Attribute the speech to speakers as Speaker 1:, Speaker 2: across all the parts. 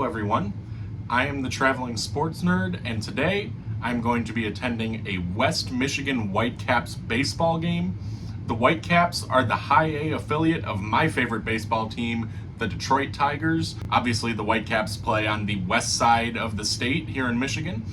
Speaker 1: everyone. I am the Traveling Sports Nerd, and today I'm going to be attending a West Michigan Whitecaps baseball game. The Whitecaps are the high A affiliate of my favorite baseball team, the Detroit Tigers. Obviously, the Whitecaps play on the west side of the state here in Michigan.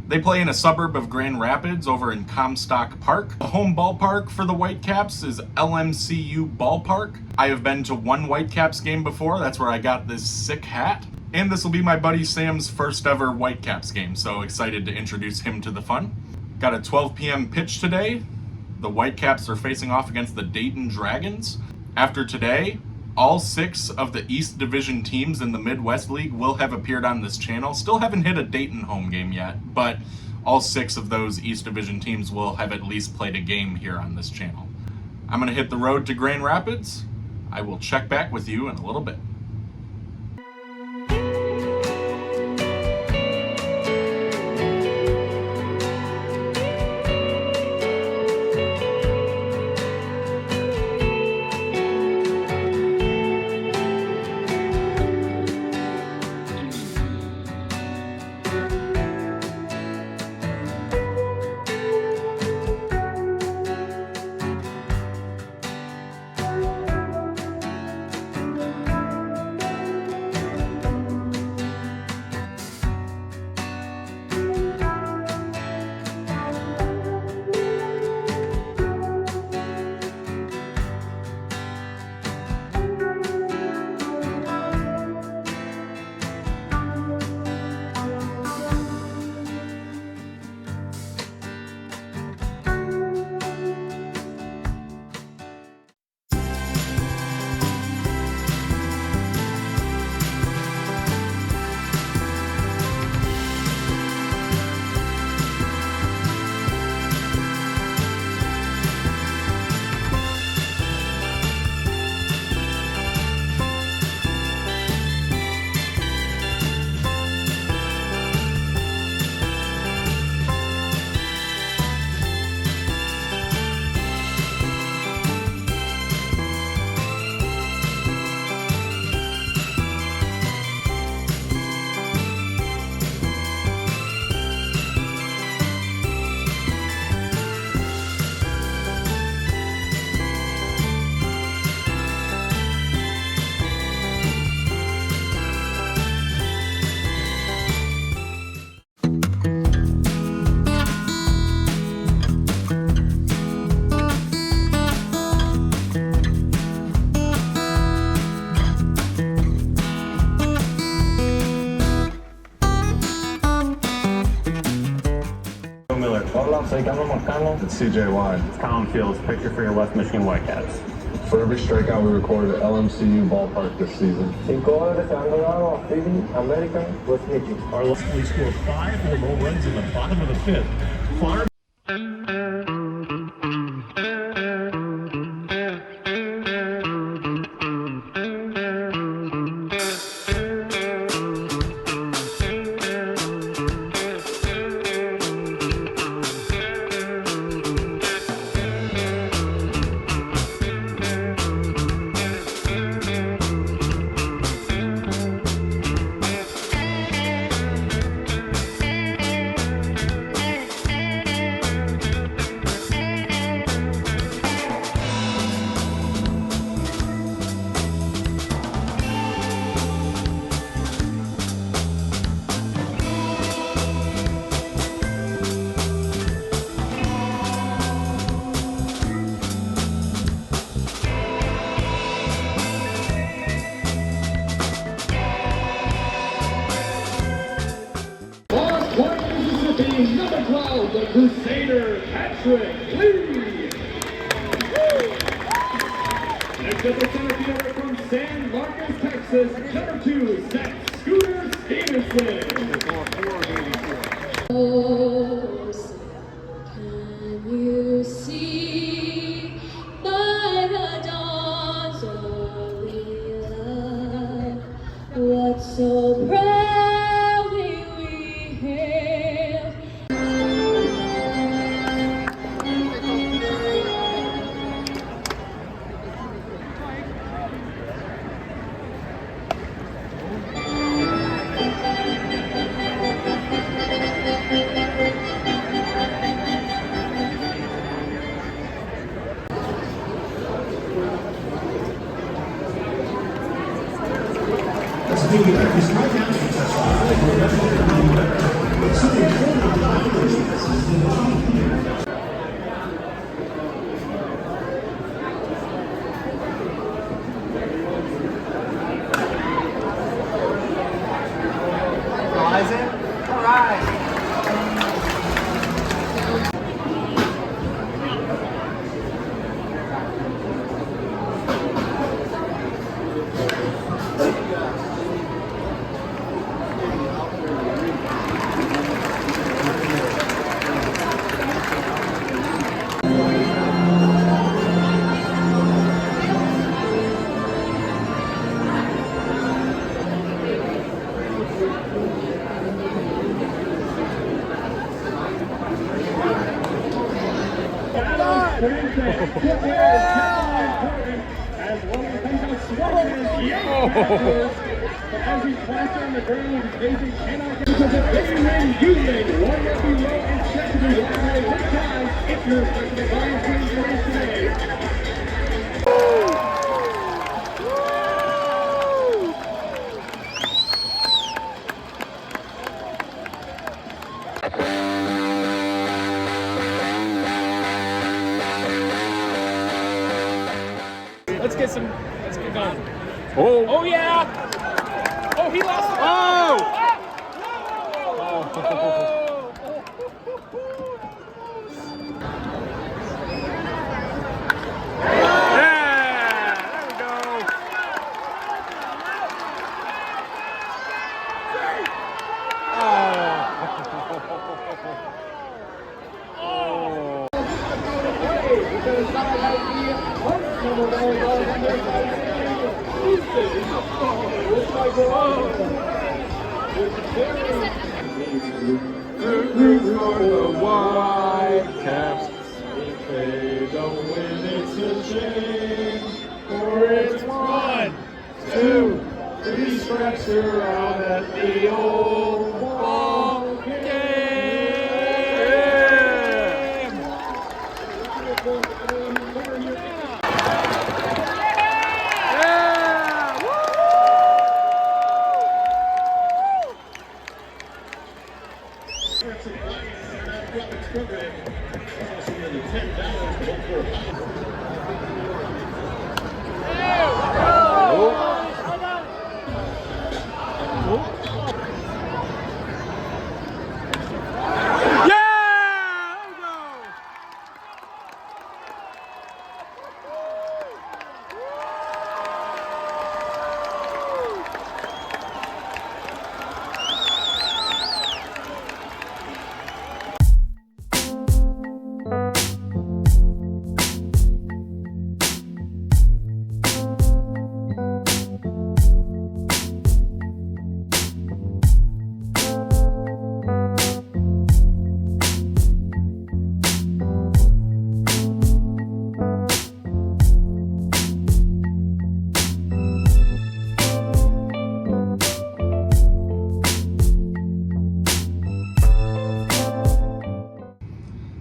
Speaker 1: They play in a suburb of Grand Rapids over in Comstock Park. The home ballpark for the Whitecaps is LMCU Ballpark. I have been to one Whitecaps game before. That's where I got this sick hat. And this will be my buddy Sam's first ever Whitecaps game, so excited to introduce him to the fun. Got a 12 p.m. pitch today. The Whitecaps are facing off against the Dayton Dragons. After today, all 6 of the East Division teams in the Midwest League will have appeared on this channel. Still haven't hit a Dayton home game yet, but all 6 of those East Division teams will have at least played a game here on this channel. I'm going to hit the road to Grand Rapids. I will check back with you in a little bit.
Speaker 2: It's CJ
Speaker 3: It's Colin Fields, pitcher for your West Michigan Whitecaps.
Speaker 2: For every strikeout we recorded at LMCU Ballpark this season.
Speaker 4: American, West Michigan.
Speaker 5: We scored 5 or more runs in the bottom of the 5th. Farm
Speaker 6: number 12, the Crusader, Patrick Lee. Next up, the center fielder from San Marcos, Texas, number 2, Zach Scooter Stevenson.
Speaker 7: Can you see by the dawn's early light what so proudly we hailed?
Speaker 6: As well as comes out swinging as as he claps on the ground, Daisy cannot get because if they win, you win. One more below and check to be right next time if you're expecting the Lions win race today.
Speaker 5: Let's get going. Oh yeah! Oh, he lost it!
Speaker 6: Root for the Whitecaps. If they don't win, it's a shame. For it's 1, 2, 3 strikes are out at the old ball game.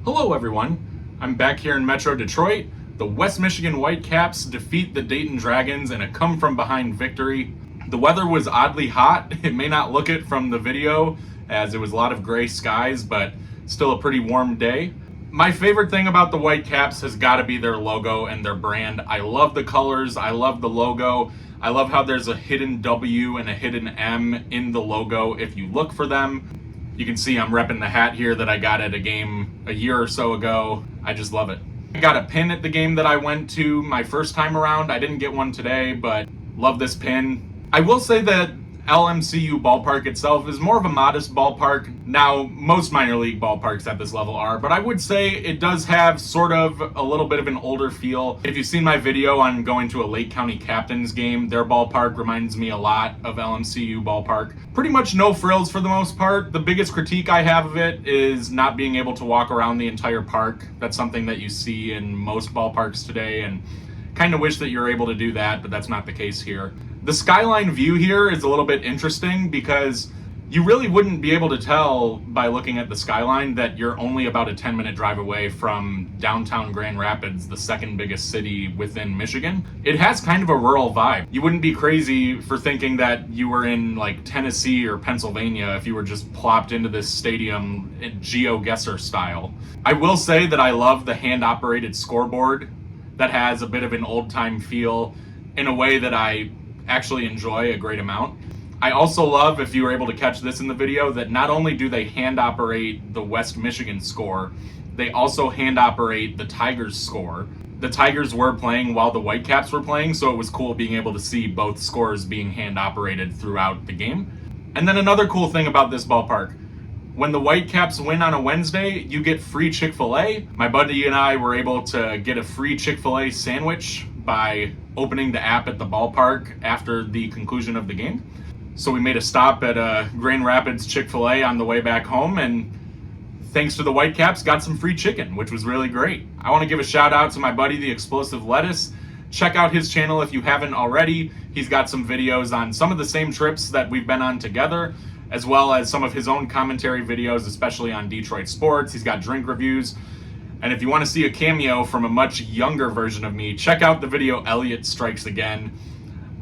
Speaker 1: Hello everyone, I'm back here in Metro Detroit. The West Michigan Whitecaps defeat the Dayton Dragons in a come-from-behind victory. The weather was oddly hot. It may not look it from the video as it was a lot of gray skies, but still a pretty warm day. My favorite thing about the Whitecaps has got to be their logo and their brand. I love the colors, I love the logo. I love how there's a hidden W and a hidden M in the logo if you look for them. You can see I'm repping the hat here that I got at a game a year or so ago. I just love it. I got a pin at the game that I went to my first time around. I didn't get one today, but love this pin. I will say that LMCU Ballpark itself is more of a modest ballpark. Now, most minor league ballparks at this level are, but I would say it does have sort of a little bit of an older feel. If you've seen my video on going to a Lake County Captains game, their ballpark reminds me a lot of LMCU Ballpark. Pretty much no frills for the most part. The biggest critique I have of it is not being able to walk around the entire park. That's something that you see in most ballparks today, and kind of wish that you're able to do that, but that's not the case here. The skyline view here is a little bit interesting because You really wouldn't be able to tell by looking at the skyline that you're only about a 10-minute drive away from downtown Grand Rapids, the second biggest city within Michigan. It has kind of a rural vibe. You wouldn't be crazy for thinking that you were in like Tennessee or Pennsylvania if you were just plopped into this stadium in GeoGuessr style. I will say that I love the hand-operated scoreboard that has a bit of an old-time feel in a way that I actually enjoy a great amount. I also love, if you were able to catch this in the video, that not only do they hand operate the West Michigan score, they also hand operate the Tigers score. The Tigers were playing while the Whitecaps were playing, so it was cool being able to see both scores being hand operated throughout the game. And then another cool thing about this ballpark, when the Whitecaps win on a Wednesday, you get free Chick-fil-A. My buddy and I were able to get a free Chick-fil-A sandwich by opening the app at the ballpark after the conclusion of the game. So we made a stop at Grand Rapids Chick-fil-A on the way back home, and thanks to the Whitecaps, got some free chicken, which was really great. I want to give a shout out to my buddy, The Explosive Lettuce. Check out his channel if you haven't already. He's got some videos on some of the same trips that we've been on together, as well as some of his own commentary videos, especially on Detroit sports. He's got drink reviews. And if you want to see a cameo from a much younger version of me, check out the video Elliot Strikes Again.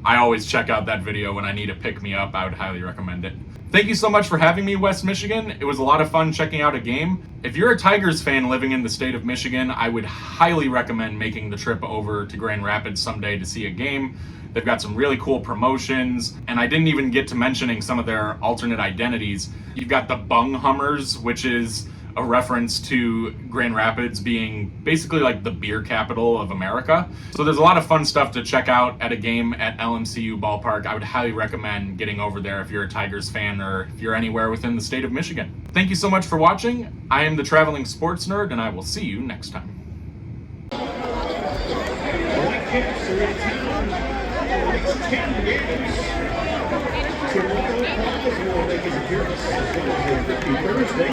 Speaker 1: I always check out that video when I need a pick-me-up. I would highly recommend it. Thank you so much for having me, West Michigan. It was a lot of fun checking out a game. If you're a Tigers fan living in the state of Michigan, I would highly recommend making the trip over to Grand Rapids someday to see a game. They've got some really cool promotions, and I didn't even get to mentioning some of their alternate identities. You've got the Bung Hummers, which is a reference to Grand Rapids being basically like the beer capital of America. So there's a lot of fun stuff to check out at a game at LMCU Ballpark. I would highly recommend getting over there if you're a Tigers fan or if you're anywhere within the state of Michigan. Thank you so much for watching. I am the Traveling Sports Nerd, and I will see you next time.